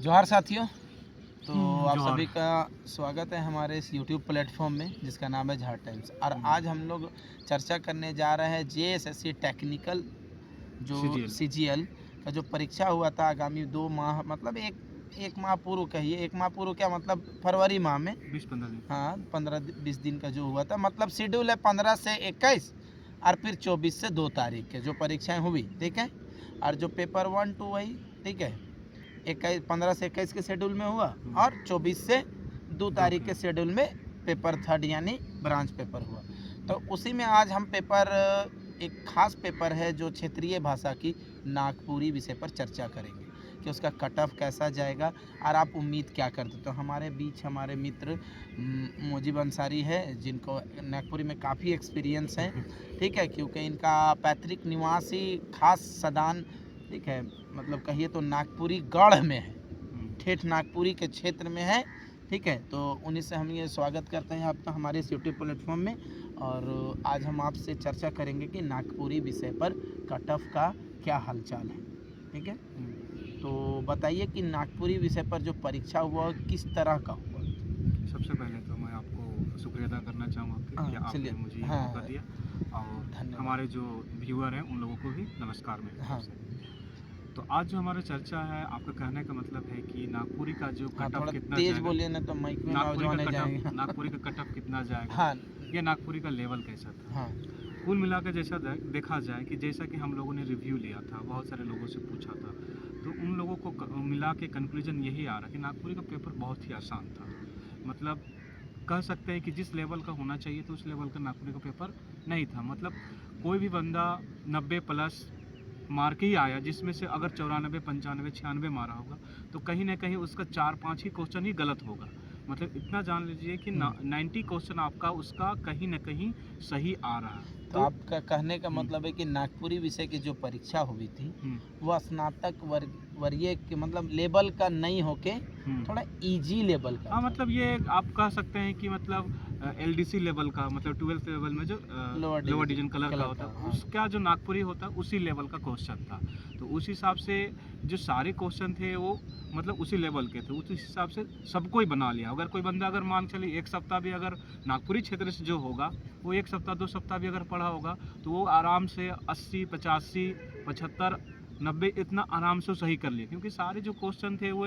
जोहार साथियों। तो आप जोहार। सभी का स्वागत है हमारे इस यूट्यूब प्लेटफॉर्म में जिसका नाम है झार टाइम्स। और आज हम लोग चर्चा करने जा रहे हैं जेएसएससी टेक्निकल जो सीजीएल। सीजीएल का जो परीक्षा हुआ था आगामी 2 माह मतलब एक माह पूर्व कहिए, एक माह पूर्व क्या मतलब फरवरी माह में 20-15 दिन। हाँ 15-20 दिन का जो हुआ था, मतलब शेड्यूल है 15 से 21 और फिर 24 से 2 तारीख के जो परीक्षाएं हुई, ठीक है। और जो पेपर 1 2 वही, ठीक है, 15 से 21 के शेड्यूल में हुआ और 24 से 2 तारीख के शेड्यूल में पेपर 3 यानी ब्रांच पेपर हुआ। तो उसी में आज हम पेपर एक खास पेपर है जो क्षेत्रीय भाषा की नागपुरी विषय पर चर्चा करेंगे कि उसका कट ऑफ कैसा जाएगा और आप उम्मीद क्या करते। तो हमारे बीच हमारे मित्र मोजिब अंसारी है जिनको नागपुरी में काफ़ी एक्सपीरियंस है, ठीक है, क्योंकि इनका पैतृक निवास ही खास सदान, ठीक है, मतलब कहिए तो नागपुरी गढ़ में है, ठेठ नागपुरी के क्षेत्र में है, ठीक है। तो उन्हीं से हम ये स्वागत करते हैं आपका हमारे इस यूट्यूब प्लेटफॉर्म में। और आज हम आपसे चर्चा करेंगे कि नागपुरी विषय पर कट ऑफ का क्या हालचाल है, ठीक है। तो बताइए कि नागपुरी विषय पर जो परीक्षा हुआ किस तरह का हुआ। सबसे पहले तो मैं आपको शुक्रिया अदा करना चाहूँगा कि आपने मुझे ये मौका दिया, और धन्यवाद। हमारे जो व्यूअर हैं उन लोगों को भी नमस्कार मेरी तरफ से। तो आज जो हमारा चर्चा है, आपका कहने का मतलब है कि नागपुरी का जो कट ऑफ कितना तेज जाएगा, बोलिए ना तो माइक में नौजवान जाएंगे। नागपुरी का कट ऑफ कितना जाएगा, हाँ, या नागपुरी का लेवल कैसा था। हाँ, कुल मिलाकर जैसा देखा जाए कि जैसा कि हम लोगों ने रिव्यू लिया था, बहुत सारे लोगों से पूछा था, तो उन लोगों को मिला के कंक्लूजन यही आ रहा कि नागपुरी का पेपर बहुत ही आसान था। मतलब कह सकते हैं कि जिस लेवल का होना चाहिए तो उस लेवल का नागपुरी का पेपर नहीं था। मतलब कोई भी बंदा 90 प्लस मार के ही आया, जिसमें से अगर 94, 95, 96 मारा होगा तो कहीं ना कहीं उसका 4-5 ही क्वेश्चन ही गलत होगा। मतलब इतना जान लीजिए कि 90 क्वेश्चन आपका उसका कहीं ना कहीं सही आ रहा है। तो आपका कहने का मतलब है कि नागपुरी विषय की जो परीक्षा हुई थी वो स्नातक वर्गीय के मतलब लेवल का नहीं होके थोड़ा इजी लेवल का। हाँ, मतलब ये आप कह सकते हैं कि मतलब LDC लेवल का, मतलब 12th लेवल में जो लोअर डिवीजन कलर का होता है, उसका जो नागपुरी होता है उसी लेवल का क्वेश्चन था। तो उस हिसाब से जो सारे क्वेश्चन थे वो मतलब उसी लेवल के थे, उस हिसाब से सबको ही बना लिया। अगर कोई बंदा अगर मान चलिए एक सप्ताह भी अगर नागपुरी क्षेत्र से जो होगा वो 1 सप्ताह 2 सप्ताह भी अगर पढ़ा होगा तो वो आराम से 80, 85, 75, 90 इतना आराम से सही कर लिया, क्योंकि सारे जो क्वेश्चन थे वो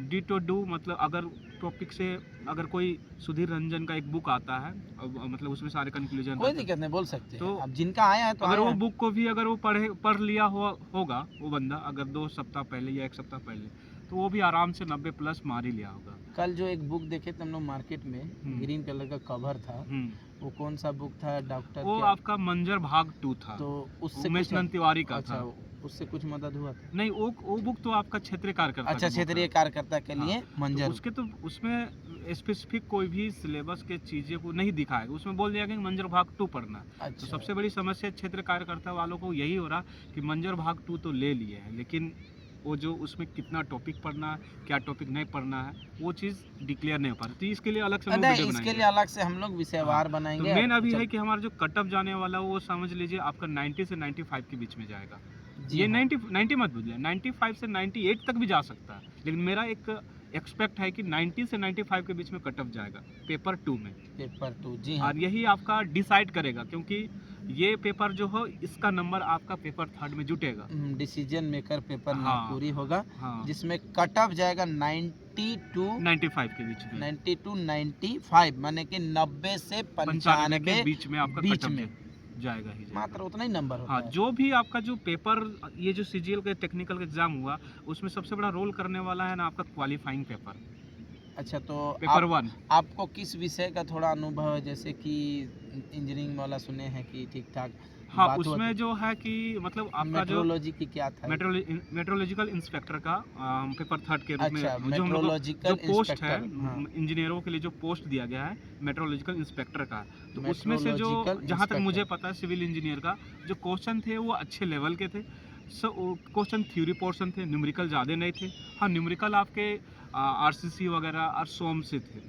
डी टू डू, मतलब अगर टॉपिक से अगर कोई सुधीर रंजन का एक बुक आता है, मतलब उसमें सारे कंक्लूजन, कोई दिक्कत नहीं, बोल सकते तो हैं अब जिनका आया है तो अगर आया वो है। बुक को भी अगर वो पढ़ लिया होगा वो बंदा अगर 2 सप्ताह पहले या 1 सप्ताह पहले, तो वो भी आराम से 90 प्लस मार ही लिया होगा। कल जो एक बुक देखे थे हम लोग मार्केट में, ग्रीन कलर का कवर था, वो कौन सा बुक था डॉक्टर? वो आपका मंजर भाग 2 था, तो उससे उमेश तिवारी का था। उससे कुछ मदद हुआ था? नहीं, वो बुक तो आपका क्षेत्रीय कार्यकर्ता, अच्छा, क्षेत्रीय कार्यकर्ता के लिए मंजर। तो उसके तो उसमें स्पेसिफिक कोई भी सिलेबस के चीज़ें को नहीं दिखाएगा, उसमें बोल दिया कि मंजर भाग 2 पढ़ना। अच्छा। तो सबसे बड़ी समस्या क्षेत्र कार्यकर्ता वालों को यही हो रहा कि मंजर भाग 2 तो ले लिए हैं, लेकिन वो जो उसमें कितना टॉपिक पढ़ना है, क्या टॉपिक नहीं पढ़ना है, वो चीज़ डिक्लेयर नहीं हो पाती। तो इसके लिए अलग से वीडियो इसके लिए अलग से हम लोग विषयवार बनाएंगे। तो मेन अभी है कि हमारा जो कट ऑफ जाने वाला वो समझ लीजिए आपका 90 से 95 के बीच में जाएगा। ये 90 मत बुझिए, 95 से 98 तक भी जा सकता है, लेकिन मेरा एक एक्सपेक्ट है कि 90 से 95 के बीच में कट ऑफ जाएगा पेपर 2 में। पेपर 2 जी हाँ। और यही आपका डिसाइड करेगा, क्योंकि ये पेपर जो हो इसका नंबर आपका पेपर 3 में जुटेगा। डिसीजन मेकर पेपर नागपुरी होगा, जिसमें कट ऑफ जाएगा 90 to 95 के बीच में, 90 to 95 माने कि 90 से 95 के बीच में आपका कट ऑफ जाएगा ही जाएगा। मात्र उतना ही नंबर होता है। जो भी आपका जो पेपर, ये जो सीजीएल का टेक्निकल एग्जाम हुआ उसमें सबसे बड़ा रोल करने वाला है ना आपका क्वालिफाइंग पेपर। अच्छा, तो पेपर 1 आपको किस विषय का थोड़ा अनुभव है? जैसे कि इंजीनियरिंग वाला सुने हैं कि ठीक ठाक। हाँ, उसमें जो है कि मतलब आपका मेट्रोलॉजी की क्या था? मेट्रोलॉजिकल इंस्पेक्टर का पेपर 3 के रूप में जो हम लोग जो पोस्ट है, इंजीनियरों के लिए जो पोस्ट दिया गया है मेट्रोलॉजिकल इंस्पेक्टर का, तो उसमें से जो जहाँ तक मुझे पता है सिविल इंजीनियर का जो क्वेश्चन थे वो अच्छे लेवल के थे। क्वेश्चन थ्योरी पोर्शन थे, न्यूमेरिकल ज़्यादा नहीं थे। हाँ, न्यूमेरिकल आपके RCC वगैरह और सोम से थे,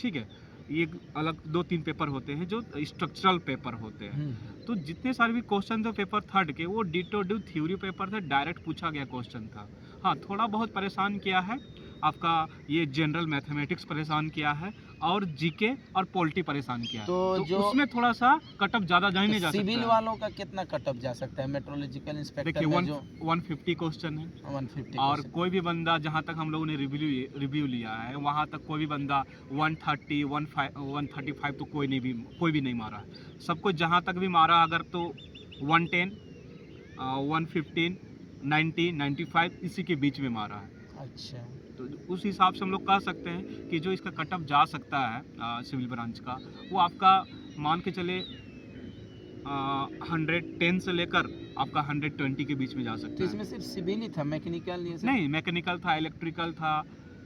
ठीक है। ये अलग 2-3 पेपर होते हैं जो स्ट्रक्चरल पेपर होते हैं। तो जितने सारे भी क्वेश्चन थे पेपर 3 के वो D to D theory paper थे, डायरेक्ट पूछा गया क्वेश्चन था। हाँ, थोड़ा बहुत परेशान किया है आपका ये जनरल मैथमेटिक्स परेशान किया है और जीके और पॉलिटी परेशान किया है। तो जो उसमें थोड़ा सा कटअप ज़्यादा जा ही नहीं जा सकता सिविल है। वालों का कितना कटअप जा सकता है? मेट्रोलॉजिकल इंस्पेक्टर देखिए में जो 150 क्वेश्चन है 150 और कोई भी बंदा, जहाँ तक हम लोगों ने रिव्यू लिया है वहाँ तक कोई भी बंदा 130 135 तो कोई भी नहीं मारा है। सबको जहाँ तक भी मारा अगर तो 110 115 90 95 इसी के बीच में मारा है। अच्छा, तो उस हिसाब से हम लोग कह सकते हैं कि जो इसका कटअप जा सकता है सिविल ब्रांच का, वो आपका मान के चले 110 से लेकर आपका 120 के बीच में जा तो सकता है। इसमें सिर्फ सिविल ही था, मैकेनिकल नहीं, मैकेनिकल था, इलेक्ट्रिकल था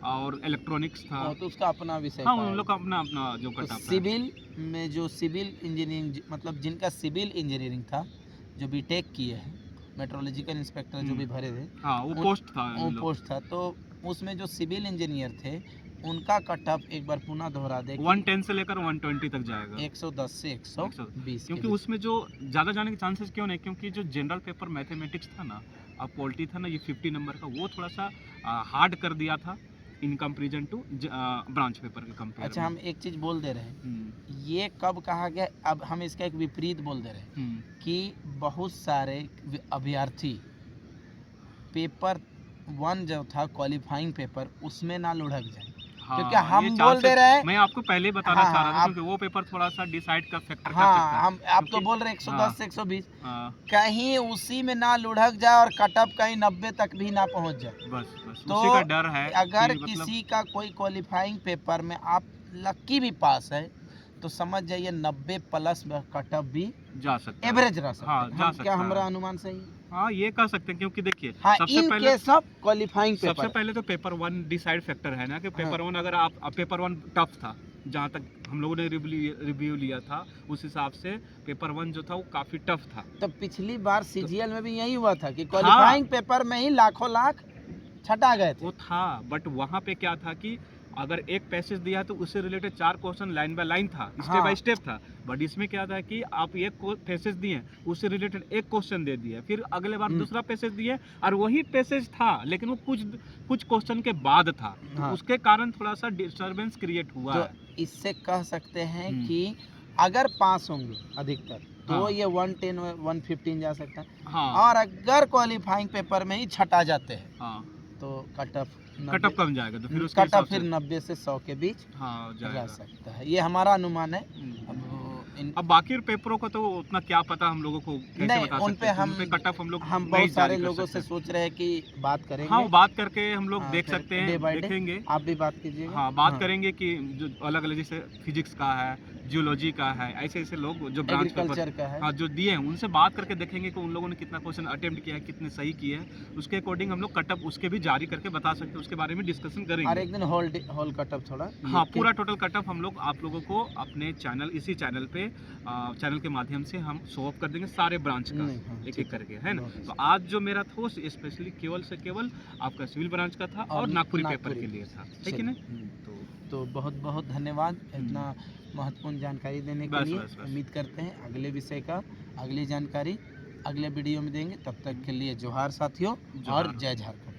और इलेक्ट्रॉनिक्स था। तो उसका अपना विषय हाँ, का उन है। लोग का अपना अपना जो तो कटअप है। सिविल में जो सिविल इंजीनियरिंग मतलब जिनका सिविल इंजीनियरिंग था, जो बीटेक किए हैं, मेट्रोलॉजिकल इंस्पेक्टर जो भी भरे थे, हाँ, वो पोस्ट था वो पोस्ट था। तो उसमें जो सिविल इंजीनियर थे उनका कटअप एक बार पुनः दोहरा दे। 110 से लेकर 120 तक जाएगा। 110 से 120 क्योंकि उसमें जो ज़्यादा जाने के चांसेस क्यों नहीं, क्योंकि जो जनरल पेपर मैथमेटिक्स था ना, अब पॉलिटी था ना, ये 50 नंबर का, वो थोड़ा सा हार्ड कर दिया था in comparison to branch paper के कंपेयर। अच्छा, हम एक चीज़ बोल दे रहे हैं, ये कब कहा गया? अब हम इसका एक विपरीत बोल दे रहे हैं कि बहुत सारे अभ्यर्थी पेपर 1 जो था क्वालिफाइंग पेपर, उसमें ना लुढ़क जाए। हाँ, क्योंकि हम ये बोल दे रहे हैं, मैं आपको पहले बताना हाँ, चाह रहा था, आप, क्योंकि वो पेपर थोड़ा सा डिसाइड का फैक्टर कर सकता हाँ, है। हम आप तो बोल रहे हैं 110 से 120, कहीं उसी में ना लुढ़क जाए और कटअप कहीं 90 तक भी ना पहुंच जाए। बस तो उसी का डर है अगर कि मतलब किसी का कोई क्वालिफाइंग पेपर में आप लकी भी पास है तो समझ जाइए 90 प्लस कटअप भी जा सकता है, एवरेज रह सकता हाँ, है। जा हम सकता क्या है। हमारा अनुमान सही है? हाँ, ये कह सकते हैं, क्योंकि देखिए हाँ, सबसे इन पहले केस ऑफ क्वालिफाइंग पेपर, सबसे पहले तो पेपर 1 डिसाइड फैक्टर है ना, कि पेपर 1 अगर आप पेपर 1 टफ था, जहाँ तक हम लोगों ने रिव्यू लिया था उस हिसाब से पेपर 1 जो था वो काफ़ी टफ था। तो पिछली बार सीजीएल में भी यही हुआ था कि क्वालिफाइंग पेपर में ही लाखों लाख छटा गए थे। वो था, बट वहाँ पे क्या था कि अगर एक पैसेज दिया तो उससे related 4 question line by line था, स्टेप बाय स्टेप था। बट इसमें क्या था कि आप एक पैसेज दिए, उससे रिलेटेड एक क्वेश्चन दे दिए, फिर अगले बार दूसरा पैसेज दिए और वही पैसेज था, लेकिन वो कुछ क्वेश्चन के बाद था। तो उसके कारण थोड़ा सा डिस्टर्बेंस क्रिएट हुआ तो है। इससे कह सकते हैं कि अगर पास होंगे अधिकतर तो ये 110 115 जा सकता है। हाँ, और अगर क्वालिफाइंग पेपर में ही छटा जाते हैं, हाँ, तो कटअप कम जाएगा, तो फिर उसके कटअप हिसाब फिर से 90 से 100 के बीच हाँ जा जाएगा। सकता है। ये हमारा अनुमान है। अब बाकी पेपरों का तो उतना क्या पता हम लोगों को, कैसे नहीं, बता उन सकते पे हैं? हम उन पे कटअप हम लोग बहुत सारे लोगों से सोच रहे हैं कि बात करेंगे। हाँ, वो बात करके हम लोग देख फिर सकते डे हैं, बाय डे देखेंगे। आप भी बात कीजिएगा। हाँ, बात करेंगे कि जो अलग अलग, जैसे फिजिक्स का है, जियोलॉजी का है, ऐसे ऐसे लोग जो ब्रांच एग्रीकल्चर का है, हाँ, जो दिए हैं, उनसे बात करके देखेंगे कि उन लोगों ने कितना क्वेश्चन अटेम्प्ट किया है, कितने सही किए हैं। उसके अकॉर्डिंग हम लोग कटअप उसके भी जारी करके बता सकते हैं, उसके बारे में डिस्कशन और करेंगे। एक दिन होल कटअप थोड़ा, हाँ, पूरा टोटल कटअप हम लोग आप लोगों को अपने चैनल, इसी चैनल पे चैनल के माध्यम से हम शो ऑफ कर देंगे सारे ब्रांच का, एक एक करके, है ना। तो आज जो मेरा था वो स्पेशली केवल से केवल आपका सिविल ब्रांच का था और नागपुरी पेपर के लिए था, ठीक है ना। तो बहुत बहुत धन्यवाद इतना महत्वपूर्ण जानकारी देने के लिए। उम्मीद करते हैं अगले विषय का अगली जानकारी अगले वीडियो में देंगे। तब तक के लिए जोहार साथियों और जय झारखंड।